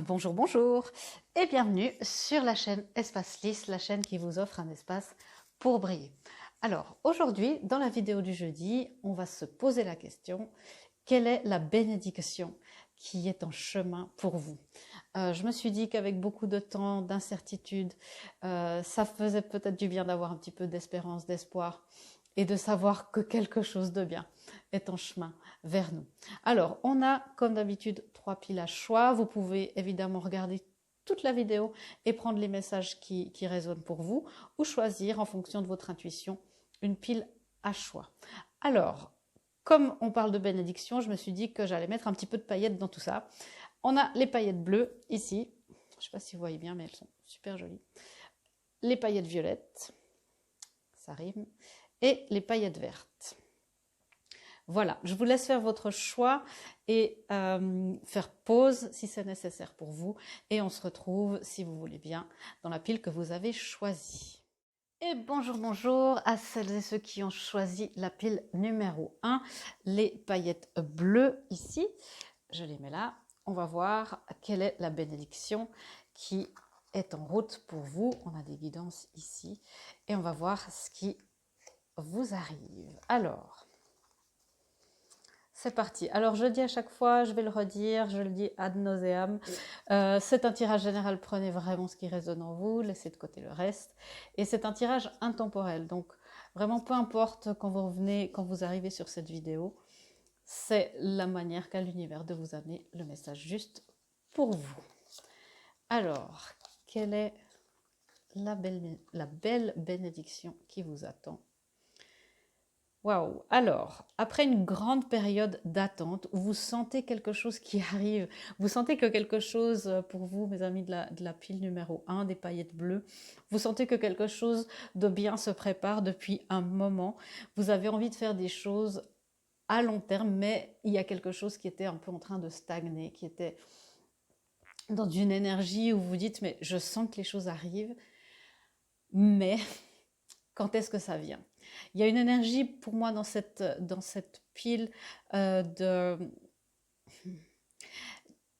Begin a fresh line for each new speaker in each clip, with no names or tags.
Bonjour, bonjour et bienvenue sur la chaîne Espace Lys, la chaîne qui vous offre un espace pour briller. Alors aujourd'hui, dans la vidéo du jeudi, on va se poser la question, quelle est la bénédiction qui est en chemin pour vous? Je me suis dit qu'avec beaucoup de temps, d'incertitude, ça faisait peut-être du bien d'avoir un petit peu d'espérance, d'espoir et de savoir que quelque chose de bien est en chemin vers nous. Alors, on a comme d'habitude 3 piles à choix. Vous pouvez évidemment regarder toute la vidéo et prendre les messages qui résonnent pour vous ou choisir en fonction de votre intuition une pile à choix. Alors, comme on parle de bénédiction, je me suis dit que j'allais mettre un petit peu de paillettes dans tout ça. On a les paillettes bleues ici. Je ne sais pas si vous voyez bien, mais elles sont super jolies. Les paillettes violettes, ça rime, et les paillettes vertes. Voilà, je vous laisse faire votre choix et faire pause si c'est nécessaire pour vous. Et on se retrouve, si vous voulez bien, dans la pile que vous avez choisie. Et bonjour, bonjour à celles et ceux qui ont choisi la pile numéro 1, les paillettes bleues ici. Je les mets là. On va voir quelle est la bénédiction qui est en route pour vous. On a des guidances ici et on va voir ce qui vous arrive. Alors, c'est parti. Alors, je dis à chaque fois, je vais le redire, je le dis ad nauseam. C'est un tirage général, prenez vraiment ce qui résonne en vous, laissez de côté le reste. Et c'est un tirage intemporel. Donc, vraiment, peu importe quand vous revenez, quand vous arrivez sur cette vidéo, c'est la manière qu'a l'univers de vous amener le message juste pour vous. Alors, quelle est la belle bénédiction qui vous attend? Waouh! Alors, après une grande période d'attente où vous sentez quelque chose qui arrive, vous sentez que quelque chose, pour vous, mes amis de la pile numéro 1, des paillettes bleues, vous sentez que quelque chose de bien se prépare depuis un moment. Vous avez envie de faire des choses à long terme, mais il y a quelque chose qui était un peu en train de stagner, qui était dans une énergie où vous dites, mais je sens que les choses arrivent, mais quand est-ce que ça vient? Il y a une énergie pour moi dans cette pile de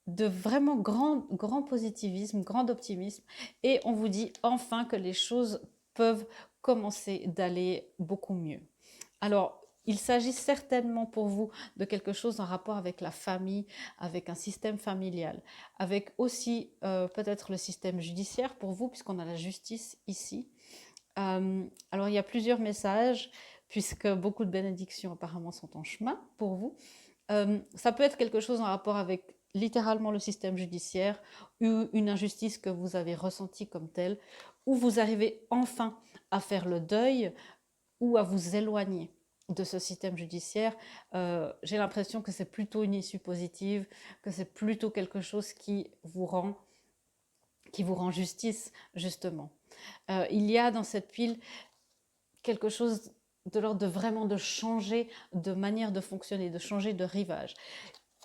vraiment grand positivisme, grand optimisme, et on vous dit enfin que les choses peuvent commencer d'aller beaucoup mieux. Alors, il s'agit certainement pour vous de quelque chose en rapport avec la famille, avec un système familial, avec aussi peut-être le système judiciaire pour vous, puisqu'on a la justice ici. Alors, il y a plusieurs messages, puisque beaucoup de bénédictions apparemment sont en chemin pour vous. Ça peut être quelque chose en rapport avec littéralement le système judiciaire ou une injustice que vous avez ressentie comme telle, où vous arrivez enfin à faire le deuil ou à vous éloigner de ce système judiciaire. J'ai l'impression que c'est plutôt une issue positive, que c'est plutôt quelque chose qui vous rend justice, justement. Il y a dans cette pile quelque chose de l'ordre de vraiment de changer de manière de fonctionner, de changer de rivage.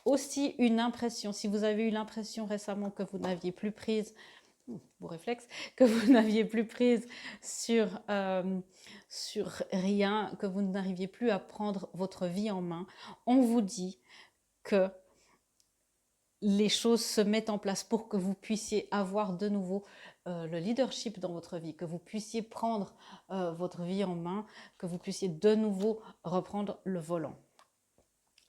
Aussi une impression, si vous avez eu l'impression récemment que vous n'aviez plus prise, vos réflexes, que vous n'aviez plus prise sur rien, que vous n'arriviez plus à prendre votre vie en main, on vous dit que les choses se mettent en place pour que vous puissiez avoir de nouveau le leadership dans votre vie, que vous puissiez prendre votre vie en main, que vous puissiez de nouveau reprendre le volant.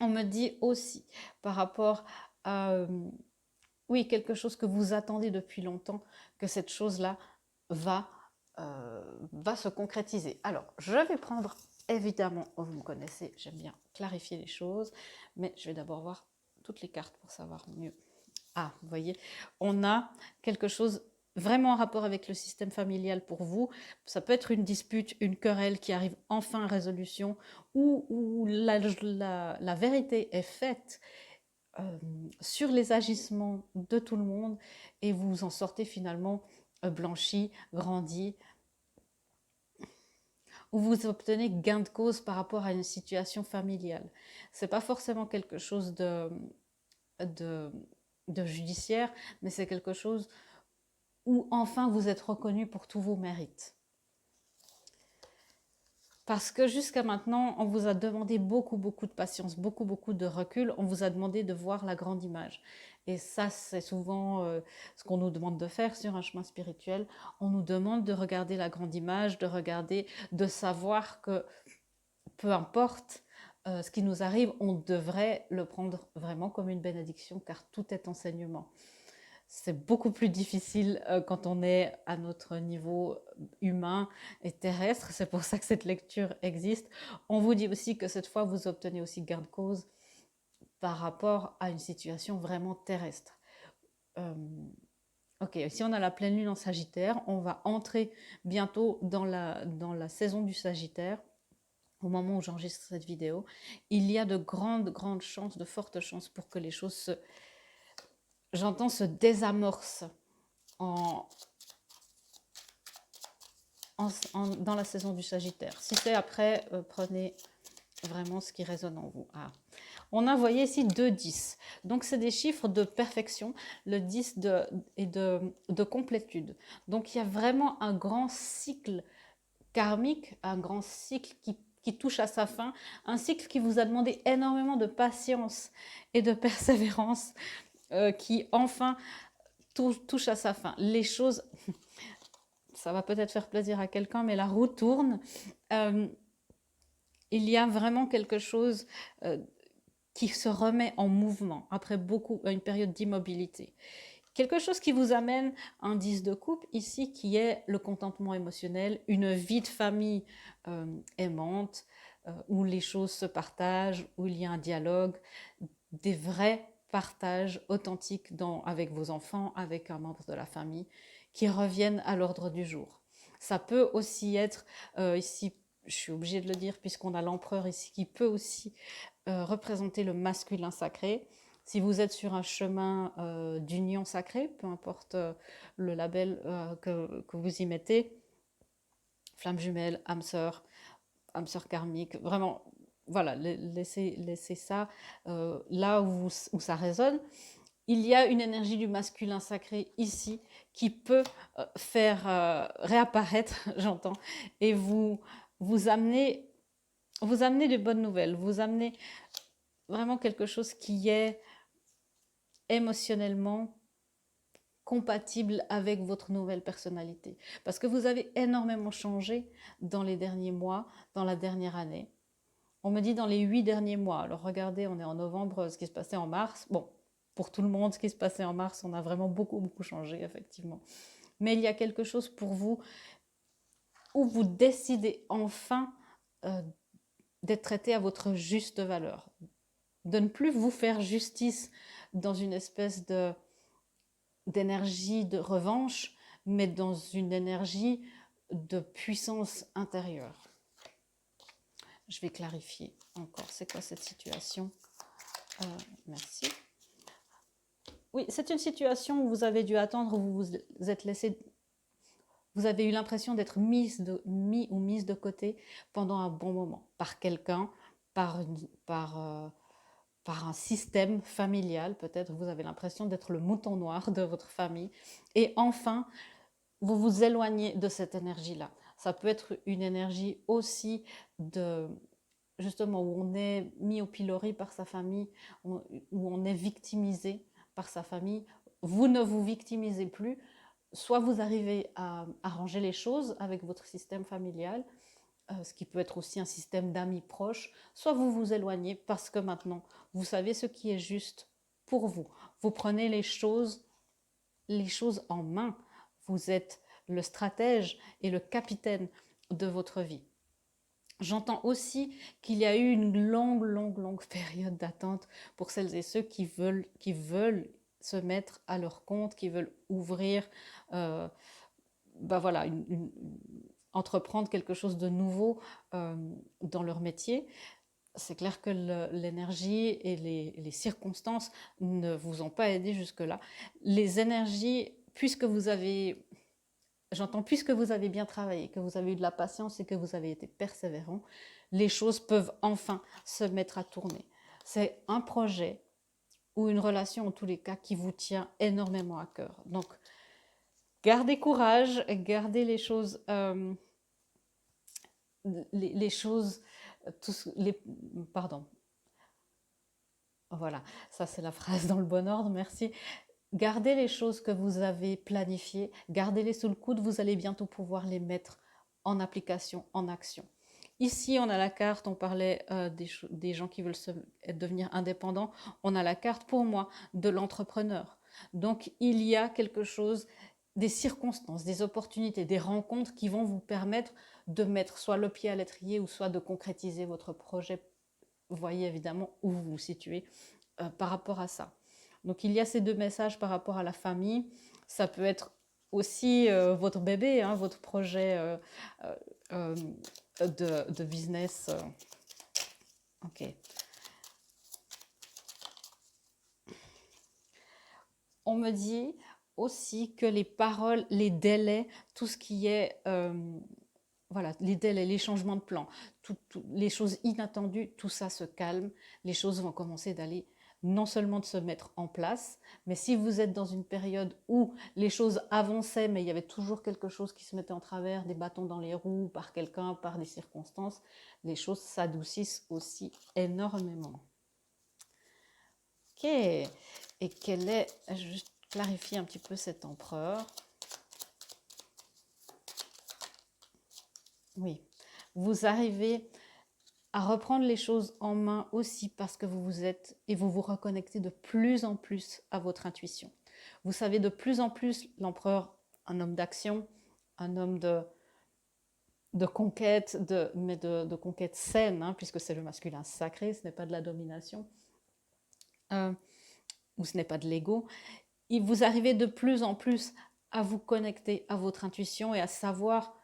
On me dit aussi par rapport à oui, quelque chose que vous attendez depuis longtemps, que cette chose-là va, va se concrétiser. Alors, je vais prendre, évidemment, vous me connaissez, j'aime bien clarifier les choses, mais je vais d'abord voir toutes les cartes pour savoir mieux. Ah, vous voyez, on a quelque chose vraiment en rapport avec le système familial pour vous. Ça peut être une dispute, une querelle qui arrive enfin à résolution, où la vérité est faite sur les agissements de tout le monde et vous en sortez finalement blanchi, grandi, ou vous obtenez gain de cause par rapport à une situation familiale. C'est pas forcément quelque chose de, de judiciaire, mais c'est quelque chose où enfin vous êtes reconnu pour tous vos mérites. Parce que jusqu'à maintenant, on vous a demandé beaucoup, beaucoup de patience, beaucoup, beaucoup de recul. On vous a demandé de voir la grande image. Et ça, c'est souvent ce qu'on nous demande de faire sur un chemin spirituel. On nous demande de regarder la grande image, de regarder, de savoir que peu importe ce qui nous arrive, on devrait le prendre vraiment comme une bénédiction, car tout est enseignement. C'est beaucoup plus difficile quand on est à notre niveau humain et terrestre. C'est pour ça que cette lecture existe. On vous dit aussi que cette fois, vous obtenez aussi gain de cause par rapport à une situation vraiment terrestre. Ok, ici on a la pleine lune en Sagittaire. On va entrer bientôt dans la saison du Sagittaire. Au moment où j'enregistre cette vidéo, il y a de grandes chances, de fortes chances pour que les choses se désamorcent en, dans la saison du Sagittaire. Si c'est après, prenez vraiment ce qui résonne en vous. Ah. On a, voyé ici 2 10. Donc, c'est des chiffres de perfection, le 10 de complétude. Donc, il y a vraiment un grand cycle karmique, un grand cycle qui touche à sa fin, un cycle qui vous a demandé énormément de patience et de persévérance, qui enfin touche à sa fin. Les choses, ça va peut-être faire plaisir à quelqu'un, mais la roue tourne. Il y a vraiment quelque chose qui se remet en mouvement après une période d'immobilité. Quelque chose qui vous amène un 10 de coupe ici, qui est le contentement émotionnel, une vie de famille aimante, où les choses se partagent, où il y a un dialogue, des vrais partages authentiques avec vos enfants, avec un membre de la famille, qui reviennent à l'ordre du jour. Ça peut aussi être, ici, je suis obligée de le dire, puisqu'on a l'empereur ici, qui peut aussi représenter le masculin sacré. Si vous êtes sur un chemin d'union sacrée, peu importe le label que vous y mettez, flamme jumelle, âme sœur karmique, vraiment, voilà, laissez ça là où ça résonne. Il y a une énergie du masculin sacré ici qui peut faire réapparaître, j'entends, et vous amener de bonnes nouvelles, vous amener vraiment quelque chose qui est émotionnellement compatible avec votre nouvelle personnalité. Parce que vous avez énormément changé dans les derniers mois, dans la dernière année. On me dit dans les 8 derniers mois. Alors regardez, on est en novembre, ce qui se passait en mars. Bon, pour tout le monde, ce qui se passait en mars, on a vraiment beaucoup changé, effectivement. Mais il y a quelque chose pour vous où vous décidez enfin d'être traité à votre juste valeur. De ne plus vous faire justice dans une espèce d'énergie de revanche, mais dans une énergie de puissance intérieure. Je vais clarifier encore, c'est quoi cette situation? Merci. Oui, c'est une situation où vous avez dû attendre, où vous vous êtes laissé, vous avez eu l'impression d'être mis ou mise de côté pendant un bon moment, par quelqu'un, par un système familial, peut-être vous avez l'impression d'être le mouton noir de votre famille, et enfin, vous vous éloignez de cette énergie-là. Ça peut être une énergie aussi justement, où on est mis au pilori par sa famille, où on est victimisé par sa famille. Vous ne vous victimisez plus, soit vous arrivez à arranger les choses avec votre système familial, ce qui peut être aussi un système d'amis proches, soit vous vous éloignez parce que maintenant, vous savez ce qui est juste pour vous. Vous prenez les choses en main. Vous êtes le stratège et le capitaine de votre vie. J'entends aussi qu'il y a eu une longue période d'attente pour celles et ceux qui veulent se mettre à leur compte, qui veulent ouvrir, voilà, entreprendre quelque chose de nouveau dans leur métier. C'est clair que l'énergie et les circonstances ne vous ont pas aidé jusque-là. Les énergies, puisque vous avez bien travaillé, que vous avez eu de la patience et que vous avez été persévérant, les choses peuvent enfin se mettre à tourner. C'est un projet ou une relation, en tous les cas, qui vous tient énormément à cœur. Donc, gardez courage, gardez les choses les choses, pardon, voilà, ça c'est la phrase dans le bon ordre, merci. Gardez les choses que vous avez planifiées, gardez-les sous le coude, vous allez bientôt pouvoir les mettre en application, en action. Ici, on a la carte, on parlait des gens qui veulent devenir indépendants, on a la carte pour moi de l'entrepreneur. Donc, il y a quelque chose, des circonstances, des opportunités, des rencontres qui vont vous permettre de mettre soit le pied à l'étrier ou soit de concrétiser votre projet. Vous voyez évidemment où vous vous situez par rapport à ça. Donc il y a ces deux messages par rapport à la famille. Ça peut être aussi votre bébé, hein, votre projet de business. Ok. On me dit aussi que les paroles, les délais, tout ce qui est voilà, les délais, les changements de plan, les choses inattendues, tout ça se calme. Les choses vont commencer d'aller non seulement de se mettre en place, mais si vous êtes dans une période où les choses avançaient, mais il y avait toujours quelque chose qui se mettait en travers, des bâtons dans les roues, par quelqu'un, par des circonstances, les choses s'adoucissent aussi énormément. Ok, et quel est, je vais clarifier un petit peu cet empereur. Oui, vous arrivez à reprendre les choses en main aussi parce que vous vous êtes et vous vous reconnectez de plus en plus à votre intuition. Vous savez de plus en plus, l'empereur, un homme d'action, un homme de conquête, mais de conquête saine, hein, puisque c'est le masculin sacré, ce n'est pas de la domination, ou ce n'est pas de l'ego. Et vous arrivez de plus en plus à vous connecter à votre intuition et à savoir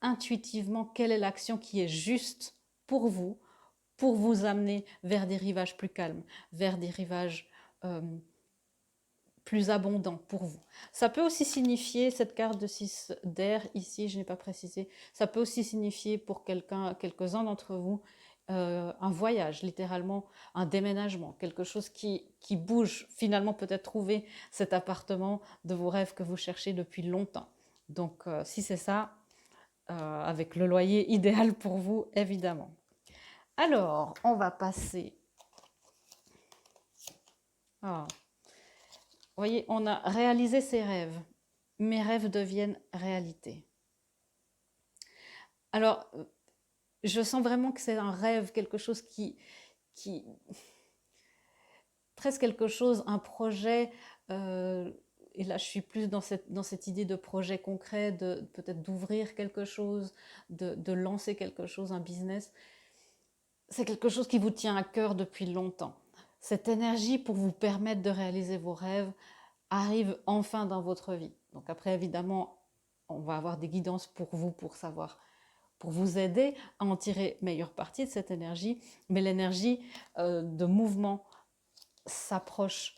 intuitivement quelle est l'action qui est juste pour vous amener vers des rivages plus calmes, vers des rivages plus abondants pour vous. Ça peut aussi signifier, cette carte de 6 d'air ici, je n'ai pas précisé, ça peut aussi signifier pour quelques-uns d'entre vous un voyage, littéralement un déménagement, quelque chose qui bouge, finalement peut-être trouver cet appartement de vos rêves que vous cherchez depuis longtemps. Donc si c'est ça, avec le loyer idéal pour vous, évidemment. Alors, on va passer. Ah. Vous voyez, on a réalisé ses rêves. Mes rêves deviennent réalité. Alors, je sens vraiment que c'est un rêve, quelque chose qui presque quelque chose, un projet. Et là, je suis plus dans cette idée de projet concret, peut-être d'ouvrir quelque chose, de lancer quelque chose, un business. C'est quelque chose qui vous tient à cœur depuis longtemps. Cette énergie pour vous permettre de réaliser vos rêves arrive enfin dans votre vie. Donc après, évidemment, on va avoir des guidances pour vous, pour savoir, pour vous aider à en tirer meilleure partie de cette énergie. Mais l'énergie de mouvement s'approche.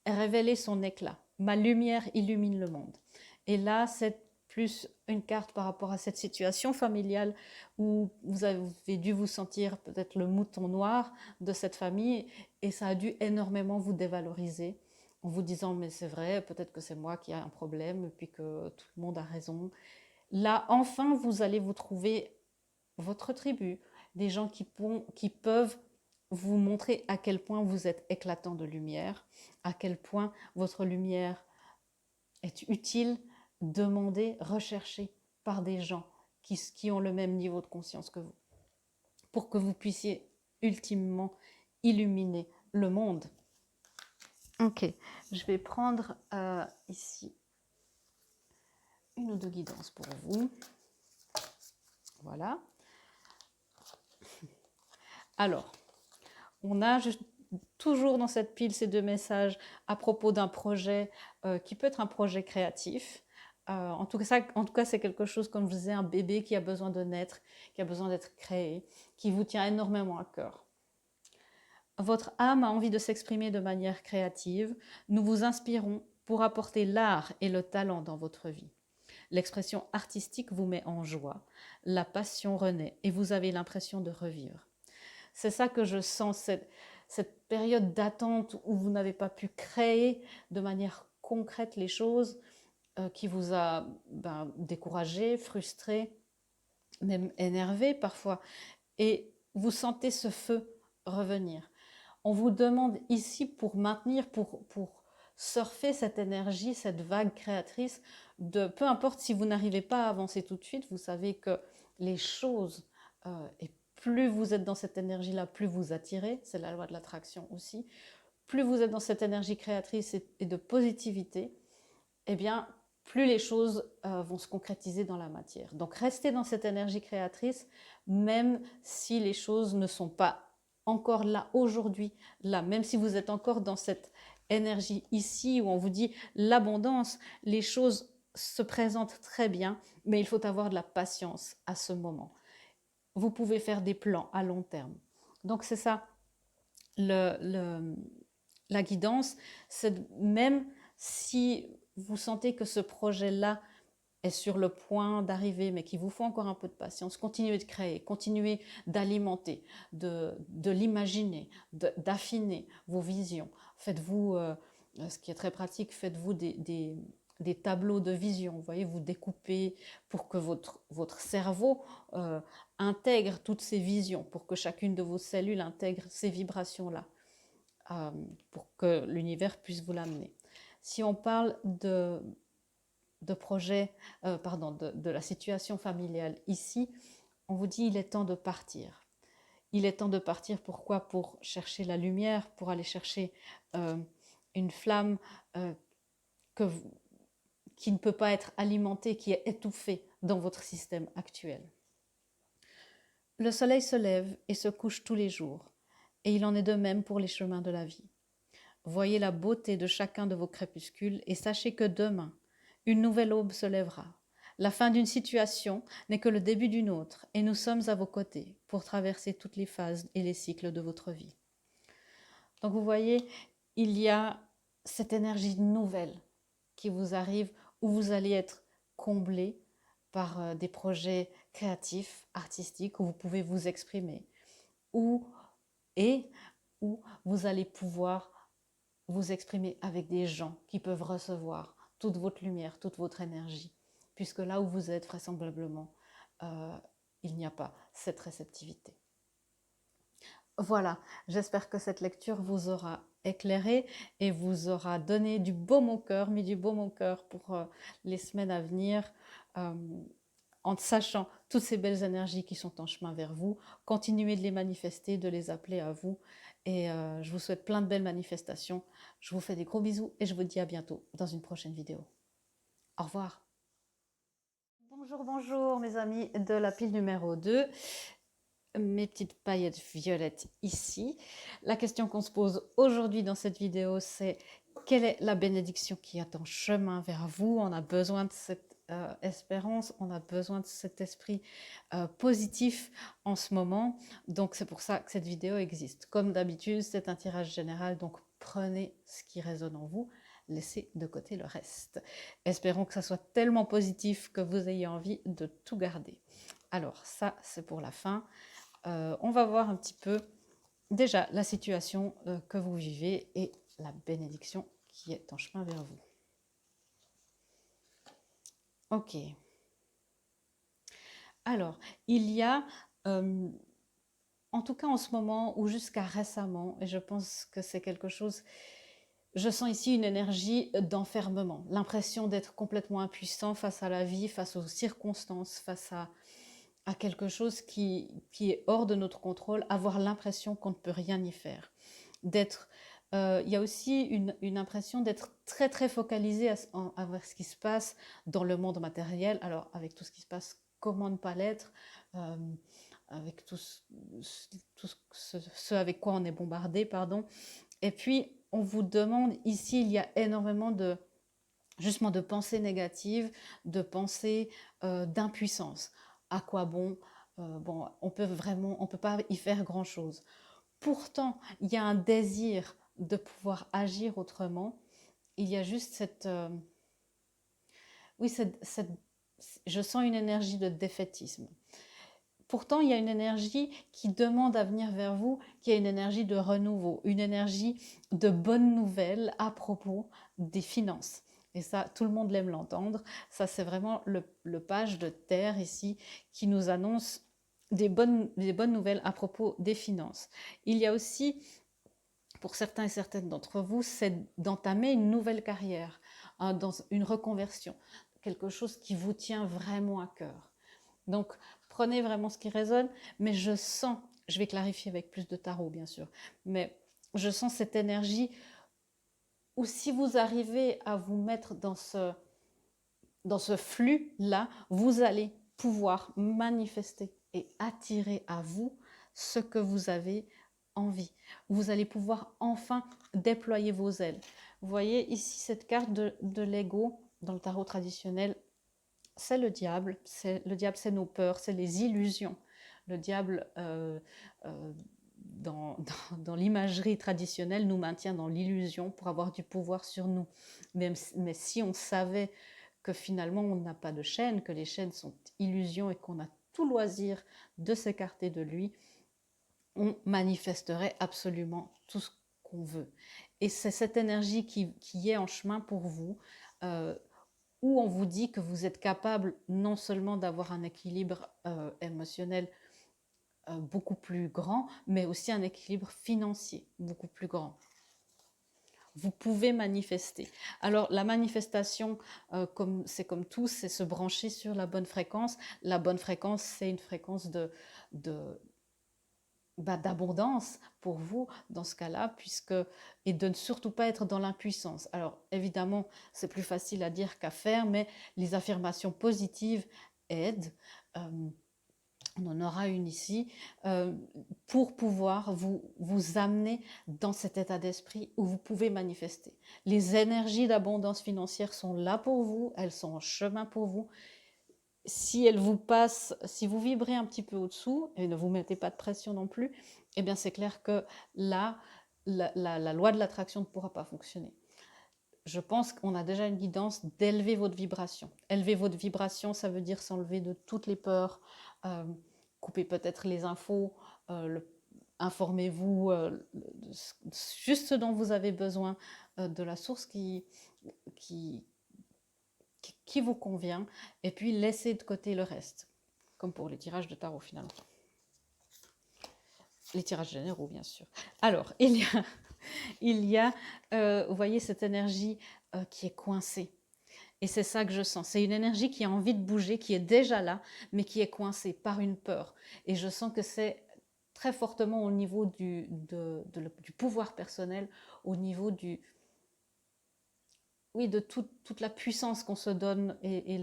Révéler son éclat. Ma lumière illumine le monde. Et là, c'est plus une carte par rapport à cette situation familiale où vous avez dû vous sentir peut-être le mouton noir de cette famille et ça a dû énormément vous dévaloriser en vous disant mais c'est vrai, peut-être que c'est moi qui ai un problème et puis que tout le monde a raison. Là, enfin, vous allez vous trouver votre tribu, des gens qui peuvent vous montrer à quel point vous êtes éclatant de lumière, à quel point votre lumière est utile, demandée, recherchée par des gens qui ont le même niveau de conscience que vous, pour que vous puissiez ultimement illuminer le monde. Ok, je vais prendre ici une ou deux guidances pour vous. Voilà. Alors, on a toujours dans cette pile ces deux messages à propos d'un projet qui peut être un projet créatif. En tout cas, c'est quelque chose, comme je disais, un bébé qui a besoin de naître, qui a besoin d'être créé, qui vous tient énormément à cœur. Votre âme a envie de s'exprimer de manière créative. Nous vous inspirons pour apporter l'art et le talent dans votre vie. L'expression artistique vous met en joie, la passion renaît et vous avez l'impression de revivre. C'est ça que je sens, cette période d'attente où vous n'avez pas pu créer de manière concrète les choses. qui vous a découragé, frustré, même énervé parfois, et vous sentez ce feu revenir. On vous demande ici pour maintenir, pour surfer cette énergie, cette vague créatrice, peu importe si vous n'arrivez pas à avancer tout de suite, vous savez que les choses, et plus vous êtes dans cette énergie-là, plus vous attirez, c'est la loi de l'attraction aussi, plus vous êtes dans cette énergie créatrice et de positivité, eh bien, plus les choses vont se concrétiser dans la matière. Donc, restez dans cette énergie créatrice, même si les choses ne sont pas encore là aujourd'hui, là, même si vous êtes encore dans cette énergie ici où on vous dit l'abondance, les choses se présentent très bien, mais il faut avoir de la patience à ce moment. Vous pouvez faire des plans à long terme. Donc, c'est ça, la guidance, c'est même si vous sentez que ce projet-là est sur le point d'arriver, mais qu'il vous faut encore un peu de patience, continuez de créer, continuez d'alimenter, de l'imaginer, d'affiner vos visions. Faites-vous, ce qui est très pratique, faites-vous des tableaux de vision. Vous voyez, vous découpez pour que votre cerveau intègre toutes ces visions, pour que chacune de vos cellules intègre ces vibrations-là, pour que l'univers puisse vous l'amener. Si on parle de projet, de la situation familiale ici, on vous dit il est temps de partir. Il est temps de partir, pourquoi? Pour chercher la lumière, pour aller chercher une flamme qui ne peut pas être alimentée, qui est étouffée dans votre système actuel. Le soleil se lève et se couche tous les jours, et il en est de même pour les chemins de la vie. Voyez la beauté de chacun de vos crépuscules et sachez que demain, une nouvelle aube se lèvera. La fin d'une situation n'est que le début d'une autre et nous sommes à vos côtés pour traverser toutes les phases et les cycles de votre vie. Donc vous voyez, il y a cette énergie nouvelle qui vous arrive où vous allez être comblé par des projets créatifs, artistiques, où vous pouvez vous exprimer, où vous allez pouvoir vous exprimer avec des gens qui peuvent recevoir toute votre lumière, toute votre énergie, puisque là où vous êtes, vraisemblablement, il n'y a pas cette réceptivité. Voilà, j'espère que cette lecture vous aura éclairé et vous aura donné du baume au cœur, mis du baume au cœur pour les semaines à venir, en sachant toutes ces belles énergies qui sont en chemin vers vous. Continuez de les manifester, de les appeler à vous. Et je vous souhaite plein de belles manifestations. Je vous fais des gros bisous et je vous dis à bientôt dans une prochaine vidéo. Au revoir. Bonjour, bonjour mes amis de la pile numéro 2. Mes petites paillettes violettes ici. La question qu'on se pose aujourd'hui dans cette vidéo, c'est quelle est la bénédiction qui est en chemin vers vous? On a besoin de cette espérance, on a besoin de cet esprit positif en ce moment. Donc c'est pour ça que cette vidéo existe. Comme d'habitude, c'est un tirage général, donc prenez ce qui résonne en vous, laissez de côté le reste. Espérons que ça soit tellement positif que vous ayez envie de tout garder. Alors ça, c'est pour la fin. On va voir un petit peu déjà la situation que vous vivez et la bénédiction qui est en chemin vers vous. Ok. Alors, il y a, en tout cas en ce moment ou jusqu'à récemment, et je pense que c'est quelque chose, je sens ici une énergie d'enfermement, l'impression d'être complètement impuissant face à la vie, face aux circonstances, face à quelque chose qui est hors de notre contrôle, avoir l'impression qu'on ne peut rien y faire. Il y a aussi une impression d'être très très focalisé avec ce qui se passe dans le monde matériel. Alors avec tout ce qui se passe, comment ne pas l'être, avec tout ce avec quoi on est bombardé, pardon. Et puis on vous demande, ici il y a énormément justement de pensées négatives, de pensées d'impuissance. À quoi bon? Bon, on peut pas y faire grand-chose. Pourtant, il y a un désir de pouvoir agir autrement. Il y a juste je sens une énergie de défaitisme. Pourtant, il y a une énergie qui demande à venir vers vous, qui est une énergie de renouveau, une énergie de bonnes nouvelles à propos des finances. Et ça, tout le monde l'aime l'entendre. Ça, c'est vraiment le page de terre ici qui nous annonce des bonnes nouvelles à propos des finances. Il y a aussi, pour certains et certaines d'entre vous, c'est d'entamer une nouvelle carrière, hein, dans une reconversion, quelque chose qui vous tient vraiment à cœur. Donc, prenez vraiment ce qui résonne, mais je sens, je vais clarifier avec plus de tarot bien sûr, mais je sens cette énergie où si vous arrivez à vous mettre dans ce flux-là, vous allez pouvoir manifester et attirer à vous ce que vous avez envie. Vous allez pouvoir enfin déployer vos ailes. Vous voyez ici cette carte de l'ego dans le tarot traditionnel, c'est le diable. Le diable, c'est nos peurs, c'est les illusions. Le diable, dans l'imagerie traditionnelle, nous maintient dans l'illusion pour avoir du pouvoir sur nous. Mais si on savait que finalement on n'a pas de chaîne, que les chaînes sont illusions et qu'on a tout loisir de s'écarter de lui, on manifesterait absolument tout ce qu'on veut. Et c'est cette énergie qui est en chemin pour vous, où on vous dit que vous êtes capable non seulement d'avoir un équilibre émotionnel beaucoup plus grand, mais aussi un équilibre financier beaucoup plus grand. Vous pouvez manifester. Alors la manifestation, c'est comme tout, c'est se brancher sur la bonne fréquence. La bonne fréquence, c'est une fréquence d'abondance pour vous dans ce cas-là, et de ne surtout pas être dans l'impuissance. Alors évidemment, c'est plus facile à dire qu'à faire, mais les affirmations positives aident. On en aura une ici, pour pouvoir vous amener dans cet état d'esprit où vous pouvez manifester. Les énergies d'abondance financière sont là pour vous, elles sont en chemin pour vous. Si elles vous passent, si vous vibrez un petit peu au-dessous, et ne vous mettez pas de pression non plus, eh bien c'est clair que là, la loi de l'attraction ne pourra pas fonctionner. Je pense qu'on a déjà une guidance d'élever votre vibration. Élever votre vibration, ça veut dire s'enlever de toutes les peurs, couper peut-être les infos, informez-vous juste ce dont vous avez besoin, de la source qui vous convient, et puis laissez de côté le reste, comme pour les tirages de tarot finalement. Les tirages généraux, bien sûr. Alors, il y a vous voyez cette énergie qui est coincée. Et c'est ça que je sens. C'est une énergie qui a envie de bouger, qui est déjà là, mais qui est coincée par une peur. Et je sens que c'est très fortement au niveau du pouvoir personnel, au niveau de toute la puissance qu'on se donne et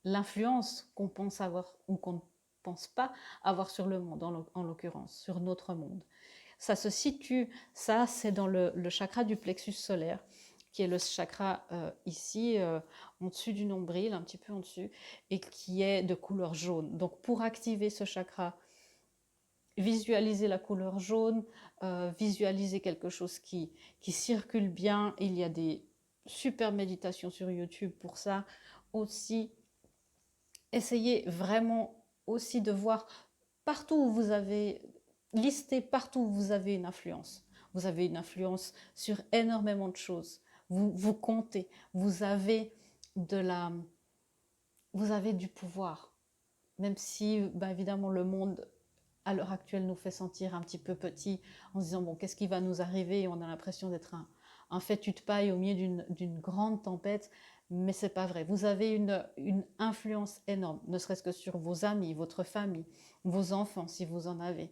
l'influence qu'on pense avoir ou qu'on ne pense pas avoir sur le monde, en l'occurrence, sur notre monde. Ça se situe, ça c'est dans le chakra du plexus solaire, qui est le chakra ici, en dessus du nombril, un petit peu en dessus, et qui est de couleur jaune. Donc pour activer ce chakra, visualisez la couleur jaune, visualisez quelque chose qui circule bien. Il y a des super méditations sur YouTube pour ça. Aussi, essayez vraiment aussi de voir partout où vous avez listé, partout où vous avez une influence. Vous avez une influence sur énormément de choses. Vous comptez, vous avez du pouvoir. Même si, évidemment, le monde à l'heure actuelle nous fait sentir un petit peu petit, en se disant bon, qu'est-ce qui va nous arriver, et on a l'impression d'être un fétu de paille au milieu d'une grande tempête, mais c'est pas vrai. Vous avez une influence énorme, ne serait-ce que sur vos amis, votre famille, vos enfants si vous en avez,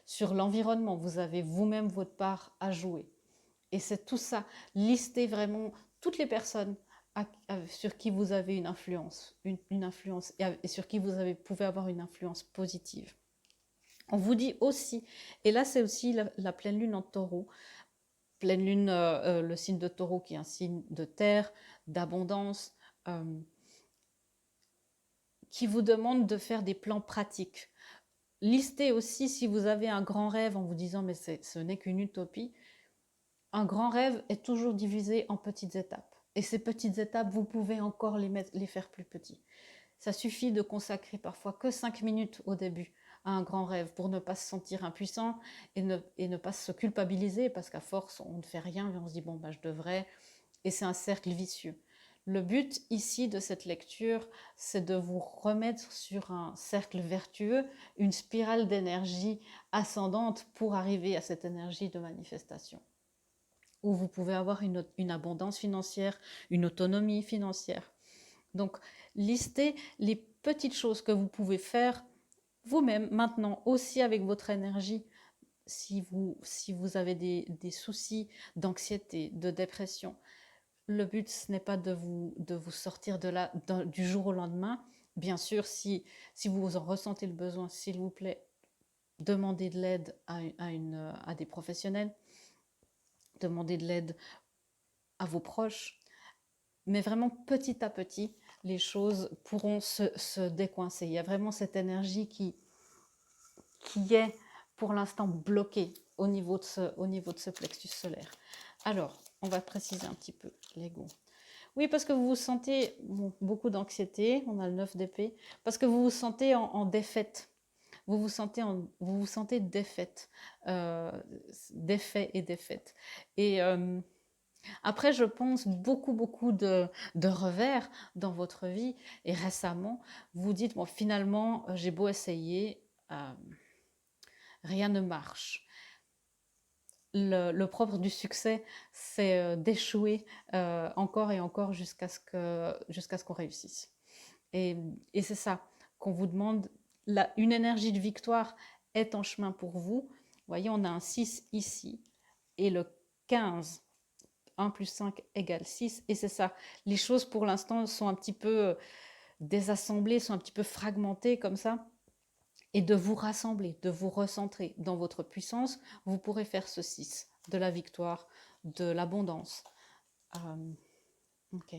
sur l'environnement. Vous avez vous-même votre part à jouer, et c'est tout ça. Listez vraiment toutes les personnes sur qui vous avez une influence, et sur qui vous pouvez avoir une influence positive. On vous dit aussi, et là c'est aussi la pleine lune en taureau, pleine lune, le signe de taureau qui est un signe de terre, d'abondance, qui vous demande de faire des plans pratiques. Listez aussi si vous avez un grand rêve en vous disant mais ce n'est qu'une utopie. Un grand rêve est toujours divisé en petites étapes. Et ces petites étapes, vous pouvez encore les faire plus petits. Ça suffit de consacrer parfois que 5 minutes au début à un grand rêve pour ne pas se sentir impuissant et ne pas se culpabiliser, parce qu'à force, on ne fait rien et on se dit bon, je devrais. et c'est un cercle vicieux. Le but ici de cette lecture, c'est de vous remettre sur un cercle vertueux, une spirale d'énergie ascendante pour arriver à cette énergie de manifestation, où vous pouvez avoir une abondance financière, une autonomie financière. Donc, listez les petites choses que vous pouvez faire vous-même maintenant, aussi avec votre énergie. Si vous avez des soucis d'anxiété, de dépression, le but, ce n'est pas de vous sortir de là du jour au lendemain. Bien sûr, si vous en ressentez le besoin, s'il vous plaît, demandez de l'aide à des professionnels, demandez de l'aide à vos proches. Mais vraiment, petit à petit, les choses pourront se décoincer. Il y a vraiment cette énergie qui est pour l'instant bloquée au niveau de ce plexus solaire. Alors, on va préciser un petit peu l'ego. Oui, parce que vous vous sentez beaucoup d'anxiété, on a le 9 d'épée, parce que vous vous sentez en défaite. Vous vous sentez défaite, défait et défaite. Et après, je pense beaucoup de revers dans votre vie. Et récemment, vous dites, bon, finalement, j'ai beau essayer, rien ne marche. Le propre du succès, c'est d'échouer encore et encore jusqu'à ce qu'on réussisse. Et c'est ça qu'on vous demande. Une énergie de victoire est en chemin pour vous. Vous voyez, on a un 6 ici et le 15. 1 plus 5 égale 6. Et c'est ça. Les choses, pour l'instant, sont un petit peu désassemblées, sont un petit peu fragmentées comme ça. Et de vous rassembler, de vous recentrer dans votre puissance, vous pourrez faire ce 6, de la victoire, de l'abondance. Ok.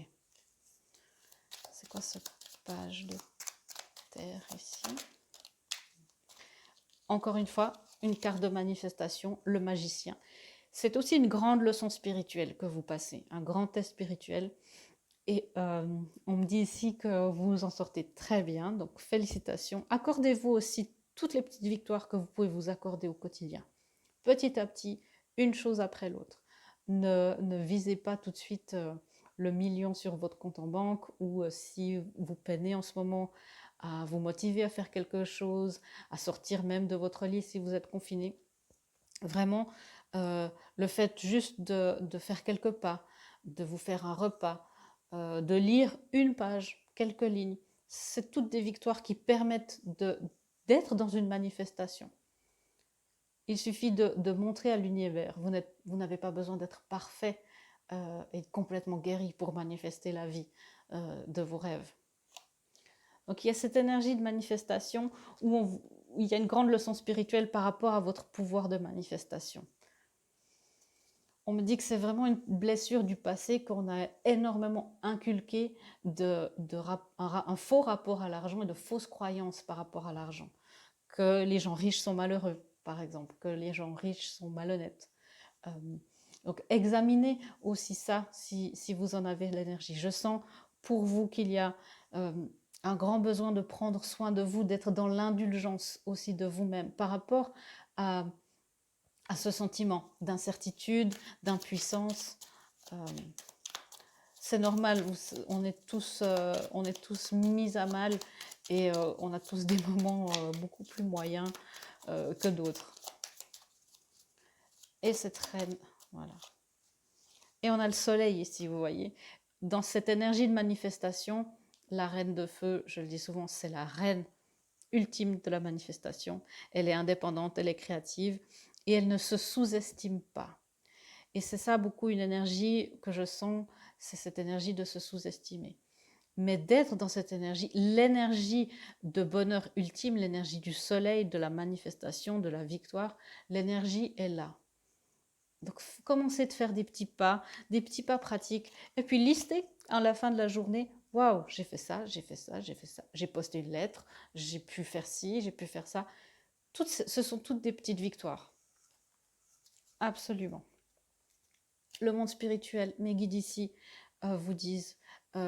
C'est quoi cette page de terre ici? Encore une fois, une carte de manifestation, le magicien. C'est aussi une grande leçon spirituelle que vous passez, un grand test spirituel. Et on me dit ici que vous en sortez très bien, donc félicitations. Accordez-vous aussi toutes les petites victoires que vous pouvez vous accorder au quotidien. Petit à petit, une chose après l'autre. Ne visez pas tout de suite le million sur votre compte en banque, ou si vous peinez en ce moment à vous motiver à faire quelque chose, à sortir même de votre lit si vous êtes confiné. Vraiment, le fait juste de faire quelques pas, de vous faire un repas, de lire une page, quelques lignes, c'est toutes des victoires qui permettent d'être dans une manifestation. Il suffit de montrer à l'univers. Vous n'avez pas besoin d'être parfait et complètement guéri pour manifester la vie de vos rêves. Donc il y a cette énergie de manifestation où il y a une grande leçon spirituelle par rapport à votre pouvoir de manifestation. On me dit que c'est vraiment une blessure du passé qu'on a énormément inculqué un faux rapport à l'argent et de fausses croyances par rapport à l'argent. Que les gens riches sont malheureux, par exemple, que les gens riches sont malhonnêtes. Donc examinez aussi ça si vous en avez l'énergie. Je sens pour vous qu'il y a un grand besoin de prendre soin de vous, d'être dans l'indulgence aussi de vous-même par rapport à ce sentiment d'incertitude, d'impuissance. C'est normal, on est tous mis à mal et on a tous des moments beaucoup plus moyens que d'autres. Et cette reine, voilà. Et on a le soleil ici, vous voyez. Dans cette énergie de manifestation, la reine de feu, je le dis souvent, c'est la reine ultime de la manifestation. Elle est indépendante, elle est créative et elle ne se sous-estime pas. Et c'est ça beaucoup une énergie que je sens, c'est cette énergie de se sous-estimer. Mais d'être dans cette énergie, l'énergie de bonheur ultime, l'énergie du soleil, de la manifestation, de la victoire, l'énergie est là. Donc commencez de faire des petits pas pratiques, et puis listez à la fin de la journée, waouh, j'ai fait ça, j'ai fait ça, j'ai fait ça, j'ai posté une lettre, j'ai pu faire ci, j'ai pu faire ça. Ce sont toutes des petites victoires. Absolument. Le monde spirituel, mes guides ici vous disent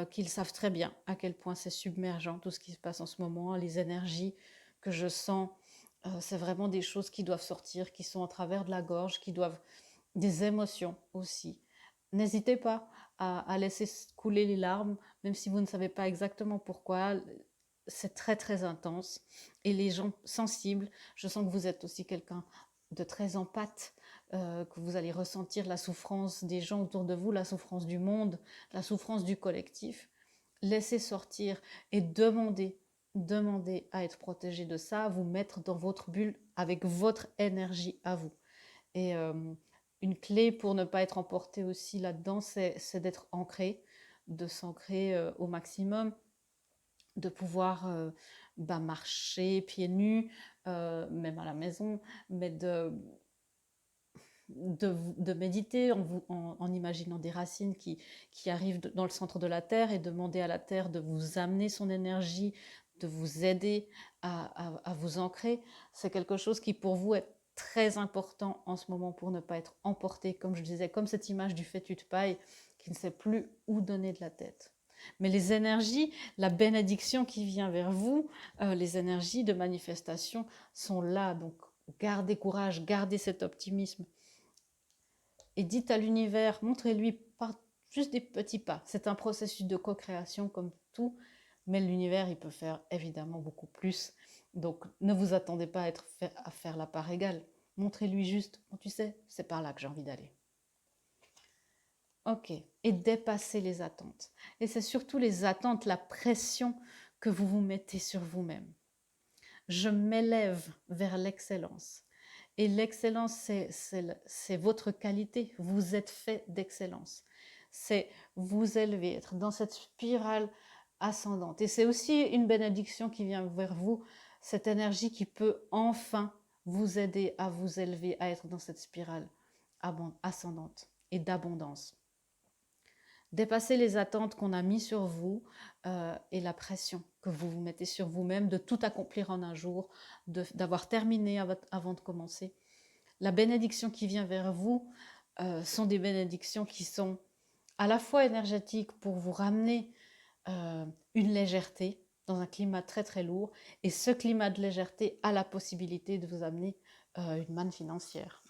qu'ils savent très bien à quel point c'est submergent tout ce qui se passe en ce moment, les énergies que je sens, c'est vraiment des choses qui doivent sortir, qui sont en travers de la gorge, des émotions aussi. N'hésitez pas à laisser couler les larmes, même si vous ne savez pas exactement pourquoi. C'est très très intense. Et les gens sensibles, je sens que vous êtes aussi quelqu'un de très empathe, que vous allez ressentir la souffrance des gens autour de vous, la souffrance du monde, la souffrance du collectif. Laissez sortir et demandez à être protégé de ça, vous mettre dans votre bulle avec votre énergie à vous. Et une clé pour ne pas être emporté aussi là-dedans, c'est d'être ancré, de s'ancrer au maximum, de pouvoir marcher pieds nus, même à la maison, mais de méditer en imaginant des racines qui arrivent dans le centre de la Terre et demander à la Terre de vous amener son énergie, de vous aider à vous ancrer. C'est quelque chose qui pour vous est très important en ce moment pour ne pas être emporté, comme je disais, comme cette image du fétu de paille qui ne sait plus où donner de la tête. Mais les énergies, la bénédiction qui vient vers vous, les énergies de manifestation sont là. Donc gardez courage, gardez cet optimisme. Et dites à l'univers, montrez-lui par juste des petits pas. C'est un processus de co-création comme tout, mais l'univers, il peut faire évidemment beaucoup plus. Donc ne vous attendez pas à faire la part égale. Montrez-lui juste, oh, tu sais, c'est par là que j'ai envie d'aller. Ok, et dépassez les attentes. Et c'est surtout les attentes, la pression que vous vous mettez sur vous-même. Je m'élève vers l'excellence. Et l'excellence, c'est votre qualité. Vous êtes fait d'excellence. C'est vous élever, être dans cette spirale ascendante. Et c'est aussi une bénédiction qui vient vers vous, cette énergie qui peut enfin vous aider à vous élever, à être dans cette spirale ascendante et d'abondance. Dépasser les attentes qu'on a mises sur vous et la pression que vous vous mettez sur vous-même de tout accomplir en un jour, d'avoir terminé avant de commencer. La bénédiction qui vient vers vous sont des bénédictions qui sont à la fois énergétiques pour vous ramener une légèreté dans un climat très très lourd, et ce climat de légèreté a la possibilité de vous amener une manne financière.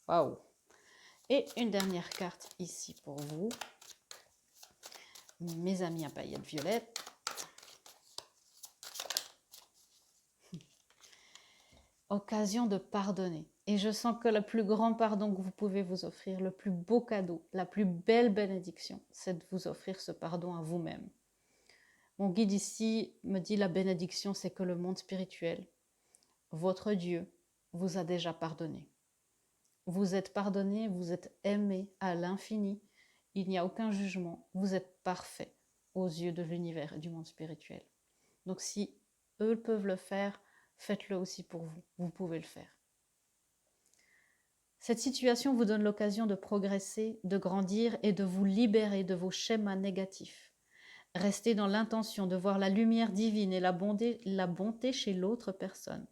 Waouh! Et une dernière carte ici pour vous, mes amis à paillettes violettes. Occasion de pardonner. Et je sens que le plus grand pardon que vous pouvez vous offrir, le plus beau cadeau, la plus belle bénédiction, c'est de vous offrir ce pardon à vous-même. Mon guide ici me dit la bénédiction, c'est que le monde spirituel, votre Dieu, vous a déjà pardonné. Vous êtes pardonné, vous êtes aimé à l'infini. Il n'y a aucun jugement. Vous êtes parfait aux yeux de l'univers et du monde spirituel. Donc si eux peuvent le faire, faites-le aussi pour vous. Vous pouvez le faire. Cette situation vous donne l'occasion de progresser, de grandir et de vous libérer de vos schémas négatifs. Restez dans l'intention de voir la lumière divine et la bonté chez l'autre personne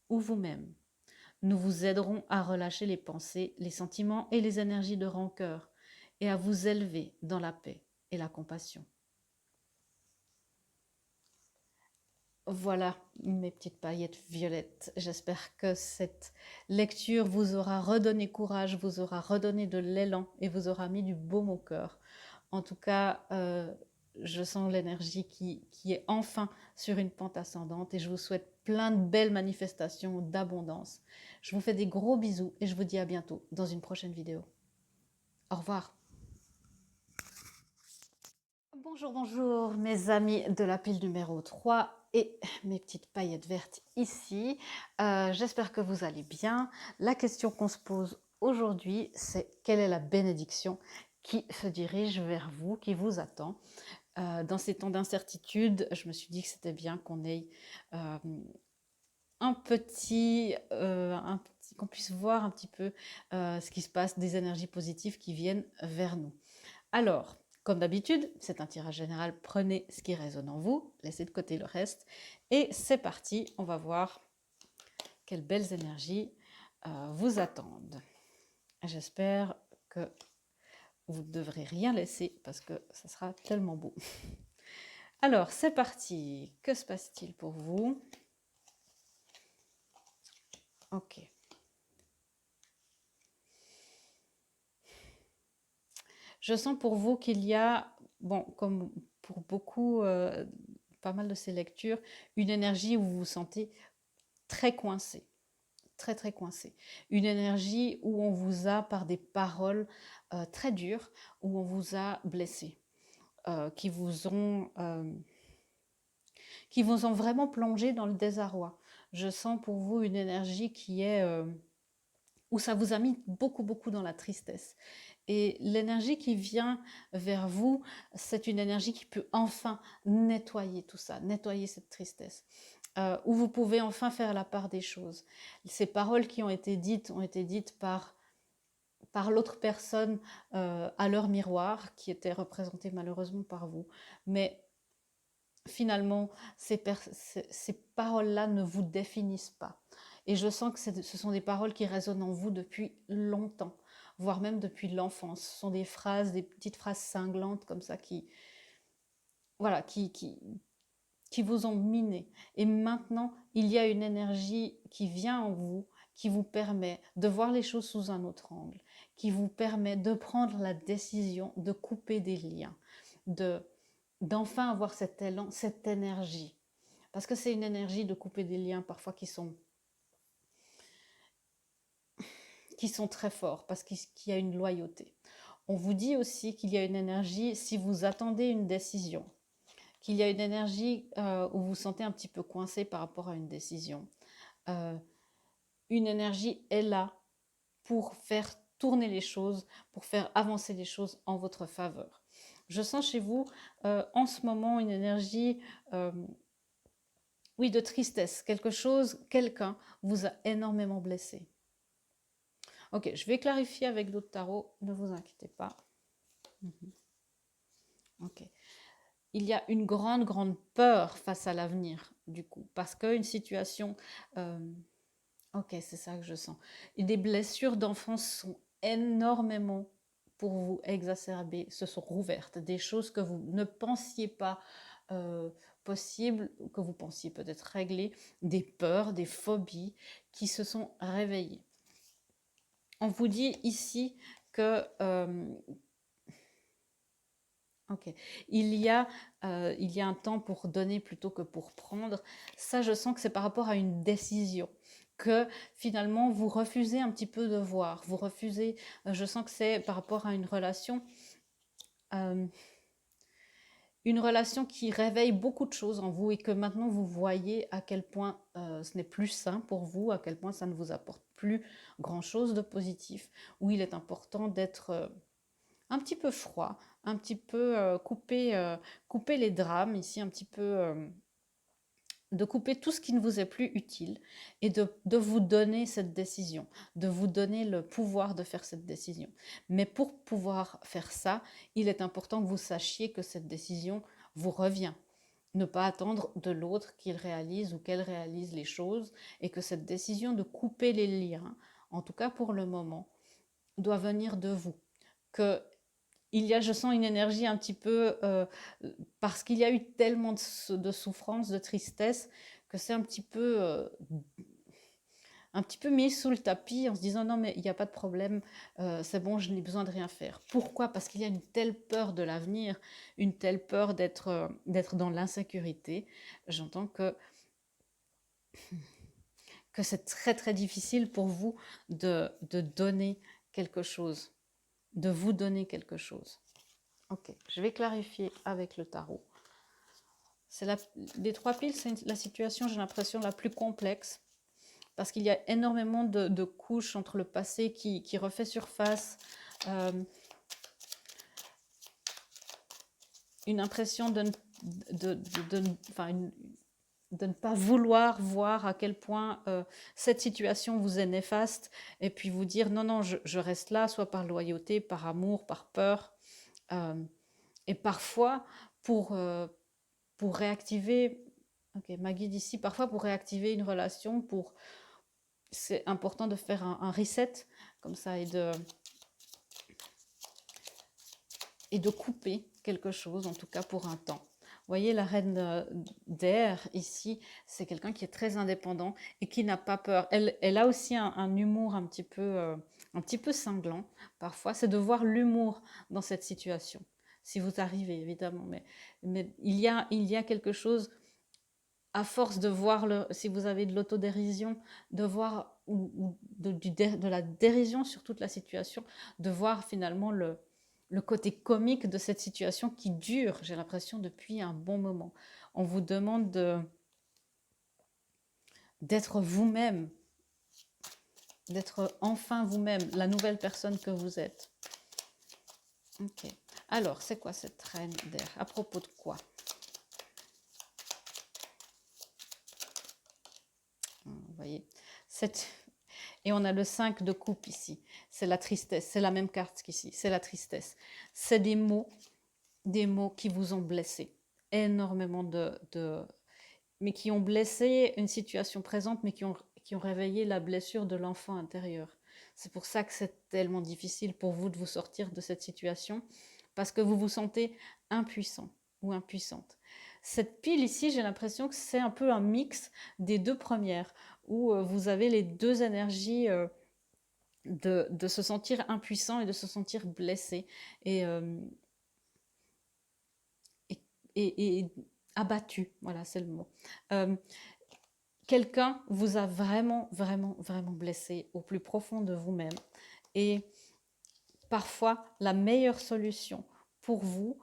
ou vous-même. Nous vous aiderons à relâcher les pensées, les sentiments et les énergies de rancœur et à vous élever dans la paix et la compassion. Voilà mes petites paillettes violettes. J'espère que cette lecture vous aura redonné courage, vous aura redonné de l'élan et vous aura mis du baume au cœur. En tout cas, je sens l'énergie qui est enfin sur une pente ascendante et je vous souhaite plein de belles manifestations d'abondance. Je vous fais des gros bisous et je vous dis à bientôt dans une prochaine vidéo. Au revoir. Bonjour, bonjour mes amis de la pile numéro 3 et mes petites paillettes vertes ici. J'espère que vous allez bien. La question qu'on se pose aujourd'hui, c'est quelle est la bénédiction qui se dirige vers vous, qui vous attend. Dans ces temps d'incertitude, je me suis dit que c'était bien qu'on ait qu'on puisse voir un petit peu ce qui se passe, des énergies positives qui viennent vers nous. Alors, comme d'habitude, c'est un tirage général, prenez ce qui résonne en vous, laissez de côté le reste. Et c'est parti, on va voir quelles belles énergies vous attendent. J'espère que vous ne devrez rien laisser parce que ça sera tellement beau. Alors, c'est parti. Que se passe-t-il pour vous? Ok. Je sens pour vous qu'il y a, bon, comme pour beaucoup, pas mal de ces lectures, une énergie où vous vous sentez très coincé, très très coincé. Une énergie où on vous a, par des paroles très dures, où on vous a blessé, qui vous ont vraiment plongé dans le désarroi. Je sens pour vous une énergie qui est où ça vous a mis beaucoup beaucoup dans la tristesse. Et l'énergie qui vient vers vous, c'est une énergie qui peut enfin nettoyer tout ça, nettoyer cette tristesse. Où vous pouvez enfin faire la part des choses. Ces paroles qui ont été dites par l'autre personne à leur miroir, qui était représenté malheureusement par vous. Mais finalement, ces paroles-là ne vous définissent pas. Et je sens que ce sont des paroles qui résonnent en vous depuis longtemps, voire même depuis l'enfance. Ce sont des phrases, des petites phrases cinglantes comme ça voilà, qui vous ont miné. Et maintenant, il y a une énergie qui vient en vous, qui vous permet de voir les choses sous un autre angle, qui vous permet de prendre la décision de couper des liens, d'enfin avoir cet élan, cette énergie. Parce que c'est une énergie de couper des liens parfois qui sont très forts, parce qu'il y a une loyauté. On vous dit aussi qu'il y a une énergie, si vous attendez une décision, qu'il y a une énergie où vous vous sentez un petit peu coincé par rapport à une décision. Une énergie est là pour faire tourner les choses, pour faire avancer les choses en votre faveur. Je sens chez vous en ce moment une énergie, oui, de tristesse. Quelqu'un vous a énormément blessé. Ok, je vais clarifier avec d'autres tarots, ne vous inquiétez pas. Ok. Il y a une grande, grande peur face à l'avenir, du coup, parce qu'une situation... ok, c'est ça que je sens. Et des blessures d'enfance sont énormément, pour vous, exacerbées, se sont rouvertes. Des choses que vous ne pensiez pas possibles, que vous pensiez peut-être régler, des peurs, des phobies qui se sont réveillées. On vous dit ici que... ok, il y a un temps pour donner plutôt que pour prendre. Ça, je sens que c'est par rapport à une décision que finalement vous refusez un petit peu de voir. Vous refusez, je sens que c'est par rapport à une relation qui réveille beaucoup de choses en vous et que maintenant vous voyez à quel point ce n'est plus sain pour vous, à quel point ça ne vous apporte plus grand-chose de positif, où il est important d'être un petit peu froid, un petit peu couper les drames ici, un petit peu de couper tout ce qui ne vous est plus utile et de vous donner cette décision, de vous donner le pouvoir de faire cette décision. Mais pour pouvoir faire ça, il est important que vous sachiez que cette décision vous revient. Ne pas attendre de l'autre qu'il réalise ou qu'elle réalise les choses et que cette décision de couper les liens, en tout cas pour le moment, doit venir de vous. Que je sens une énergie un petit peu, parce qu'il y a eu tellement de souffrance, de tristesse, que c'est un petit peu mis sous le tapis en se disant non mais il n'y a pas de problème, c'est bon, je n'ai besoin de rien faire. Pourquoi? Parce qu'il y a une telle peur de l'avenir, une telle peur d'être dans l'insécurité. J'entends que c'est très très difficile pour vous de donner quelque chose, de vous donner quelque chose. Ok, je vais clarifier avec le tarot. Des trois piles, c'est la situation, j'ai l'impression, la plus complexe parce qu'il y a énormément de couches entre le passé qui refait surface, une impression de ne pas vouloir voir à quel point cette situation vous est néfaste et puis vous dire non, non, je reste là, soit par loyauté, par amour, par peur. Et parfois, pour réactiver, ok, ma guide ici, parfois pour réactiver une relation, c'est important de faire un reset comme ça et de couper quelque chose, en tout cas pour un temps. Vous voyez, la reine d'air ici, c'est quelqu'un qui est très indépendant et qui n'a pas peur. Elle a aussi un humour un petit peu un petit peu cinglant parfois, c'est de voir l'humour dans cette situation. Si vous arrivez, évidemment, mais il y a quelque chose, à force de voir, si vous avez de l'autodérision, de voir, ou de la dérision sur toute la situation, de voir finalement le côté comique de cette situation qui dure, j'ai l'impression, depuis un bon moment. On vous demande d'être vous-même, d'être enfin vous-même, la nouvelle personne que vous êtes. Ok. Alors, c'est quoi cette reine d'air? À propos de quoi? Vous voyez, et on a le 5 de coupe ici. C'est la tristesse, c'est la même carte qu'ici, c'est la tristesse. C'est des mots qui vous ont blessé. Énormément mais qui ont blessé une situation présente, mais qui ont réveillé la blessure de l'enfant intérieur. C'est pour ça que c'est tellement difficile pour vous de vous sortir de cette situation, parce que vous vous sentez impuissant ou impuissante. Cette pile ici, j'ai l'impression que c'est un peu un mix des deux premières, où vous avez les deux énergies de se sentir impuissant et de se sentir blessé. Et abattu, voilà, c'est le mot. Quelqu'un vous a vraiment, vraiment, vraiment blessé au plus profond de vous-même. Et parfois, la meilleure solution pour vous,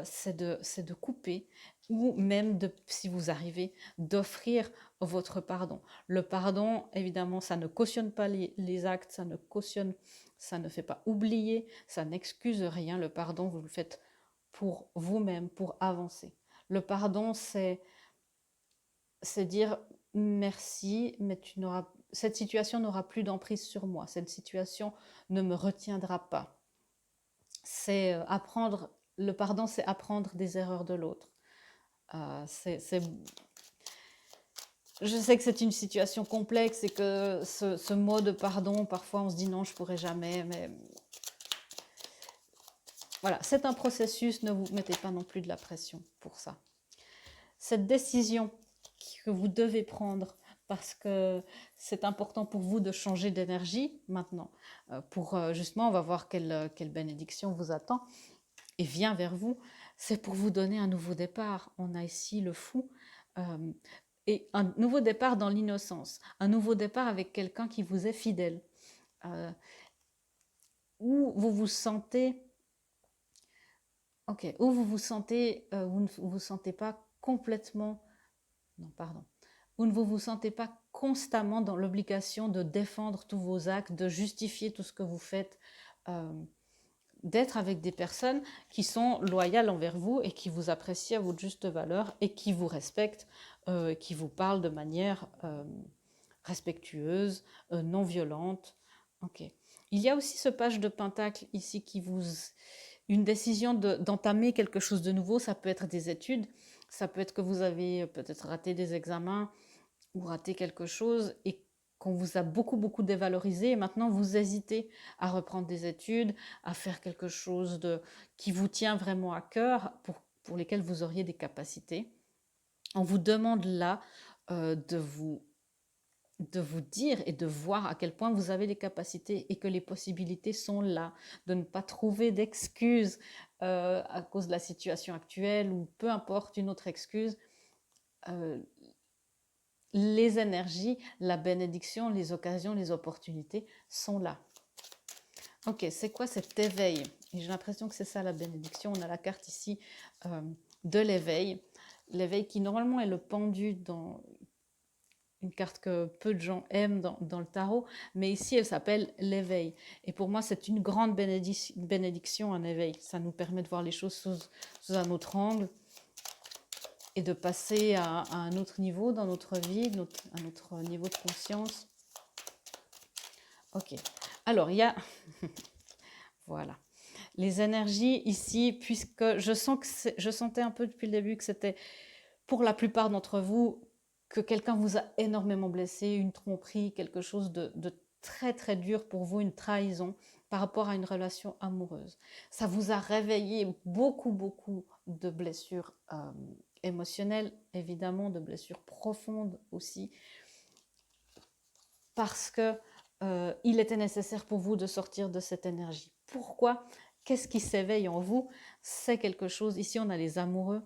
c'est de couper, ou même, si vous arrivez, d'offrir votre pardon. Le pardon, évidemment, ça ne cautionne pas les actes, ça ne fait pas oublier, ça n'excuse rien. Le pardon, vous le faites pour vous-même, pour avancer. Le pardon, c'est dire merci, mais cette situation n'aura plus d'emprise sur moi. Cette situation ne me retiendra pas. C'est apprendre, le pardon, c'est apprendre des erreurs de l'autre. Je sais que c'est une situation complexe et que ce mot de pardon, parfois on se dit non, je pourrais jamais, mais voilà, c'est un processus, ne vous mettez pas non plus de la pression pour ça. Cette décision que vous devez prendre, parce que c'est important pour vous de changer d'énergie maintenant, justement, on va voir quelle bénédiction vous attend et vient vers vous, c'est pour vous donner un nouveau départ. On a ici le fou, et un nouveau départ dans l'innocence, un nouveau départ avec quelqu'un qui vous est fidèle, où vous vous sentez... Ok, où vous ne vous sentez pas complètement... Non, pardon. Vous ne vous sentez pas constamment dans l'obligation de défendre tous vos actes, de justifier tout ce que vous faites, d'être avec des personnes qui sont loyales envers vous et qui vous apprécient à votre juste valeur et qui vous respectent, qui vous parlent de manière respectueuse, non violente. Ok. Il y a aussi ce page de Pentacle ici une décision d'entamer quelque chose de nouveau. Ça peut être des études, ça peut être que vous avez peut-être raté des examens ou raté quelque chose et qu'on vous a beaucoup, beaucoup dévalorisé et maintenant vous hésitez à reprendre des études, à faire quelque chose qui vous tient vraiment à cœur, pour lesquels vous auriez des capacités. On vous demande là de vous dire et de voir à quel point vous avez des capacités et que les possibilités sont là, de ne pas trouver d'excuses à cause de la situation actuelle ou peu importe une autre excuse. Les énergies, la bénédiction, les occasions, les opportunités sont là. Ok, c'est quoi cet éveil? J'ai l'impression que c'est ça la bénédiction. On a la carte ici de l'éveil. L'éveil qui normalement est le pendu dans une carte que peu de gens aiment dans le tarot, mais ici elle s'appelle l'éveil. Et pour moi c'est une grande bénédiction, un éveil. Ça nous permet de voir les choses sous un autre angle et de passer à un autre niveau dans notre vie, à notre niveau de conscience. Ok, alors il y a... voilà. Les énergies ici, puisque je sentais un peu depuis le début que c'était pour la plupart d'entre vous que quelqu'un vous a énormément blessé, une tromperie, quelque chose de très très dur pour vous, une trahison par rapport à une relation amoureuse. Ça vous a réveillé beaucoup beaucoup de blessures émotionnelles, évidemment, de blessures profondes aussi, parce que il était nécessaire pour vous de sortir de cette énergie. Pourquoi? Qu'est-ce qui s'éveille en vous? C'est quelque chose, ici on a les amoureux.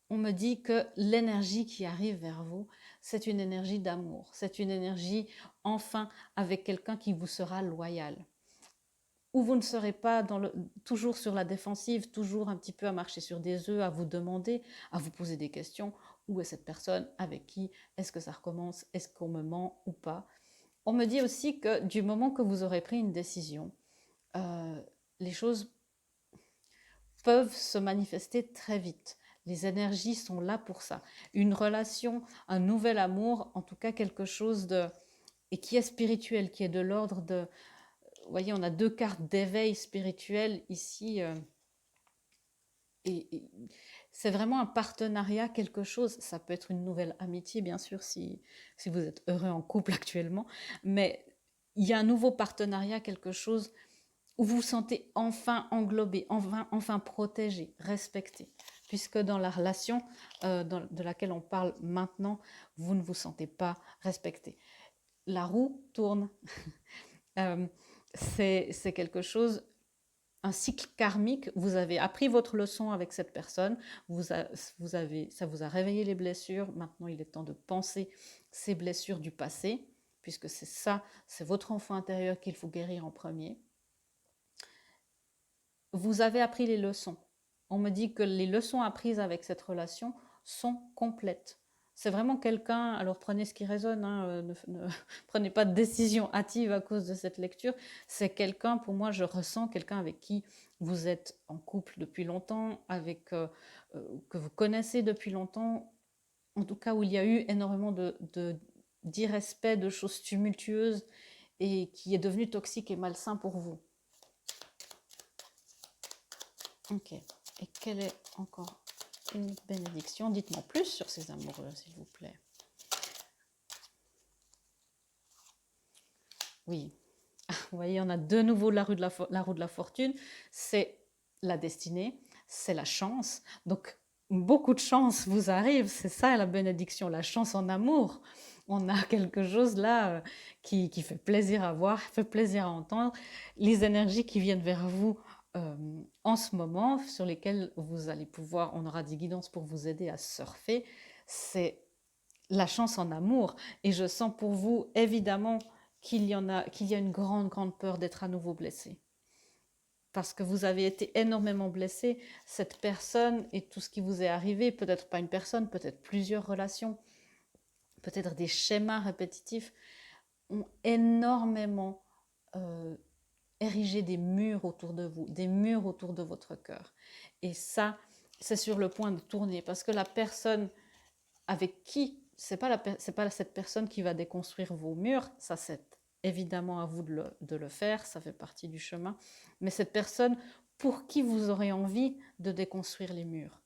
On me dit que l'énergie qui arrive vers vous, c'est une énergie d'amour. C'est une énergie, enfin, avec quelqu'un qui vous sera loyal. Où vous ne serez pas toujours sur la défensive, toujours un petit peu à marcher sur des œufs, à vous demander, à vous poser des questions. Où est cette personne? Avec qui? Est-ce que ça recommence? Est-ce qu'on me ment ou pas? On me dit aussi que du moment que vous aurez pris une décision, les choses peuvent se manifester très vite. Les énergies sont là pour ça. Une relation, un nouvel amour, en tout cas quelque chose et qui est spirituel, qui est de l'ordre de... Vous voyez, on a 2 cartes d'éveil spirituel ici. Et c'est vraiment un partenariat, quelque chose. Ça peut être une nouvelle amitié, bien sûr, si vous êtes heureux en couple actuellement. Mais il y a un nouveau partenariat, quelque chose où vous vous sentez enfin englobé, enfin protégé, respecté. Puisque dans la relation de laquelle on parle maintenant, vous ne vous sentez pas respecté. La roue tourne. C'est quelque chose, un cycle karmique. Vous avez appris votre leçon avec cette personne, ça vous a réveillé les blessures. Maintenant, il est temps de penser ces blessures du passé, puisque c'est ça, c'est votre enfant intérieur qu'il faut guérir en premier. Vous avez appris les leçons. On me dit que les leçons apprises avec cette relation sont complètes. C'est vraiment quelqu'un, alors prenez ce qui résonne, hein, ne prenez pas de décision hâtive à cause de cette lecture. C'est quelqu'un, pour moi, je ressens quelqu'un avec qui vous êtes en couple depuis longtemps, que vous connaissez depuis longtemps, en tout cas où il y a eu énormément d'irrespect, de choses tumultueuses et qui est devenu toxique et malsain pour vous. Ok. Et quelle est encore une bénédiction? Dites-moi plus sur ces amoureux, s'il vous plaît. Oui. Vous voyez, on a de nouveau la roue de la fortune. C'est la destinée, c'est la chance. Donc, beaucoup de chance vous arrive. C'est ça la bénédiction, la chance en amour. On a quelque chose là qui fait plaisir à voir, fait plaisir à entendre. Les énergies qui viennent vers vous en ce moment, sur lesquelles vous allez pouvoir, on aura des guidances pour vous aider à surfer, c'est la chance en amour. Et je sens pour vous, évidemment, qu'il y a une grande peur d'être à nouveau blessé. Parce que vous avez été énormément blessé. Cette personne et tout ce qui vous est arrivé, peut-être pas une personne, peut-être plusieurs relations, peut-être des schémas répétitifs, ont énormément érigé des murs autour de vous, des murs autour de votre cœur. Et ça, c'est sur le point de tourner, parce que la personne avec qui, c'est pas cette personne qui va déconstruire vos murs, ça c'est évidemment à vous de le faire, ça fait partie du chemin, mais cette personne pour qui vous aurez envie de déconstruire les murs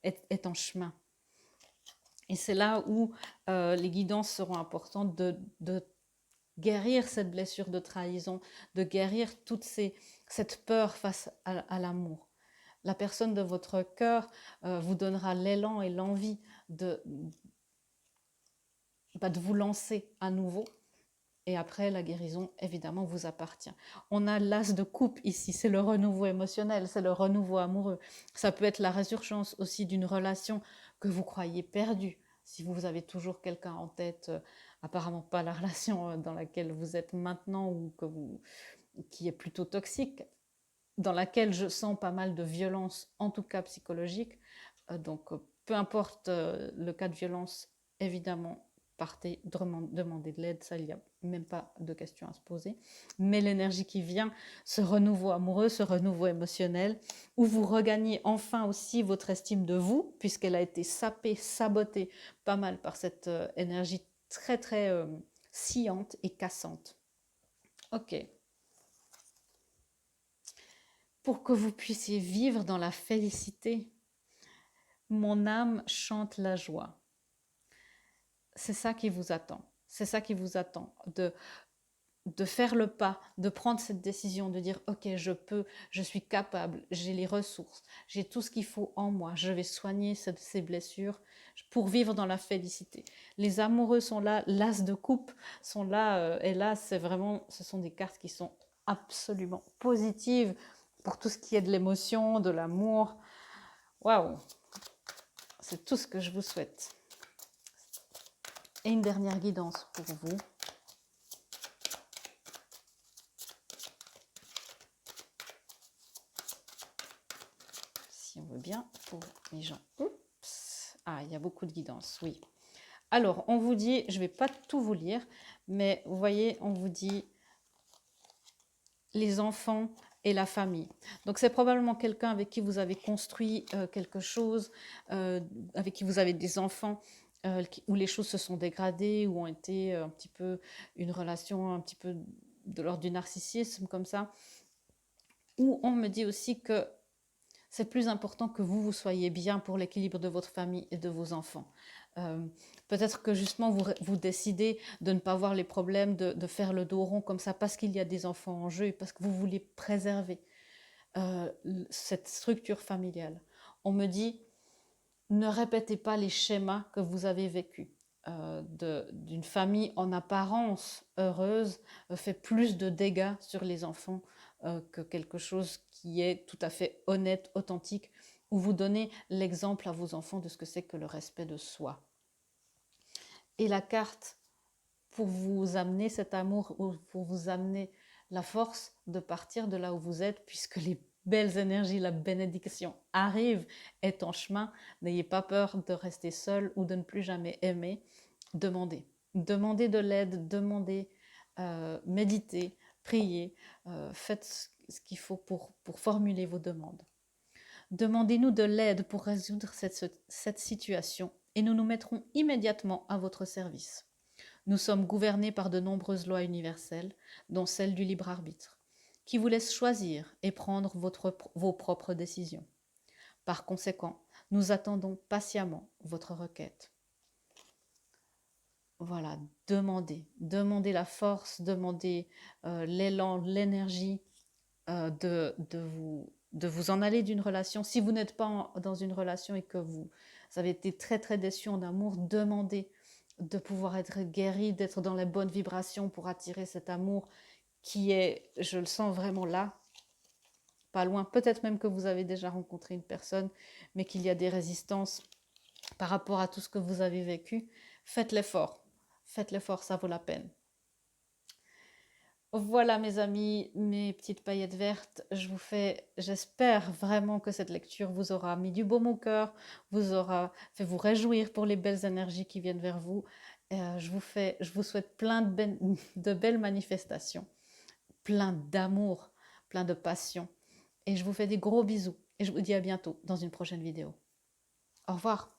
est en chemin. Et c'est là où les guidances seront importantes de guérir cette blessure de trahison, de guérir cette peur face à l'amour. La personne de votre cœur vous donnera l'élan et l'envie de vous lancer à nouveau. Et après, la guérison, évidemment, vous appartient. On a l'as de coupe ici, c'est le renouveau émotionnel, c'est le renouveau amoureux. Ça peut être la résurgence aussi d'une relation que vous croyez perdue. Si vous avez toujours quelqu'un en tête, apparemment pas la relation dans laquelle vous êtes maintenant ou qui est plutôt toxique, dans laquelle je sens pas mal de violence, en tout cas psychologique. Donc, peu importe le cas de violence, évidemment, partez, demandez de l'aide, ça, il n'y a même pas de question à se poser. Mais l'énergie qui vient, ce renouveau amoureux, ce renouveau émotionnel, où vous regagnez enfin aussi votre estime de vous, puisqu'elle a été sapée, sabotée pas mal par cette énergie très, très sciante et cassante. Ok. Pour que vous puissiez vivre dans la félicité, mon âme chante la joie. C'est ça qui vous attend. C'est ça qui vous attend. de faire le pas, de prendre cette décision, de dire ok, je peux, je suis capable, j'ai les ressources, j'ai tout ce qu'il faut en moi, je vais soigner ces blessures pour vivre dans la félicité. Les amoureux sont là, l'as de coupe sont là, et là c'est vraiment, ce sont des cartes qui sont absolument positives pour tout ce qui est de l'émotion, de l'amour. Waouh, c'est tout ce que je vous souhaite. Et une dernière guidance pour vous. Si on veut bien, pour les gens. Oups. Ah, il y a beaucoup de guidance, oui. Alors, on vous dit, je ne vais pas tout vous lire, mais vous voyez, on vous dit les enfants et la famille. Donc, c'est probablement quelqu'un avec qui vous avez construit quelque chose, avec qui vous avez des enfants, où les choses se sont dégradées, où ont été un petit peu une relation un petit peu de l'ordre du narcissisme, comme ça. Où on me dit aussi que c'est plus important que vous soyez bien pour l'équilibre de votre famille et de vos enfants. Peut-être que justement vous décidez de ne pas voir les problèmes, de faire le dos rond comme ça parce qu'il y a des enfants en jeu et parce que vous voulez préserver cette structure familiale. On me dit, ne répétez pas les schémas que vous avez vécus. D'une famille en apparence heureuse fait plus de dégâts sur les enfants que quelque chose qui est tout à fait honnête, authentique, où vous donnez l'exemple à vos enfants de ce que c'est que le respect de soi. Et la carte, pour vous amener cet amour, pour vous amener la force de partir de là où vous êtes, puisque les belles énergies, la bénédiction arrive, est en chemin. N'ayez pas peur de rester seul ou de ne plus jamais aimer. Demandez. Demandez de l'aide, demandez, méditez, priez, faites ce qu'il faut pour formuler vos demandes. Demandez-nous de l'aide pour résoudre cette situation et nous nous mettrons immédiatement à votre service. Nous sommes gouvernés par de nombreuses lois universelles, dont celle du libre arbitre, qui vous laisse choisir et prendre vos propres décisions. Par conséquent, nous attendons patiemment votre requête. Voilà, demandez la force, demandez l'élan, l'énergie de vous en aller d'une relation. Si vous n'êtes pas dans une relation et que vous avez été très très déçu en amour, demandez de pouvoir être guéri, d'être dans les bonnes vibrations pour attirer cet amour qui est, je le sens vraiment là, pas loin. Peut-être même que vous avez déjà rencontré une personne, mais qu'il y a des résistances par rapport à tout ce que vous avez vécu. Faites l'effort, ça vaut la peine. Voilà mes amis, mes petites paillettes vertes, j'espère vraiment que cette lecture vous aura mis du baume au cœur, vous aura fait vous réjouir pour les belles énergies qui viennent vers vous. Je vous souhaite plein de belles manifestations, plein d'amour, plein de passion. Et je vous fais des gros bisous et je vous dis à bientôt dans une prochaine vidéo. Au revoir.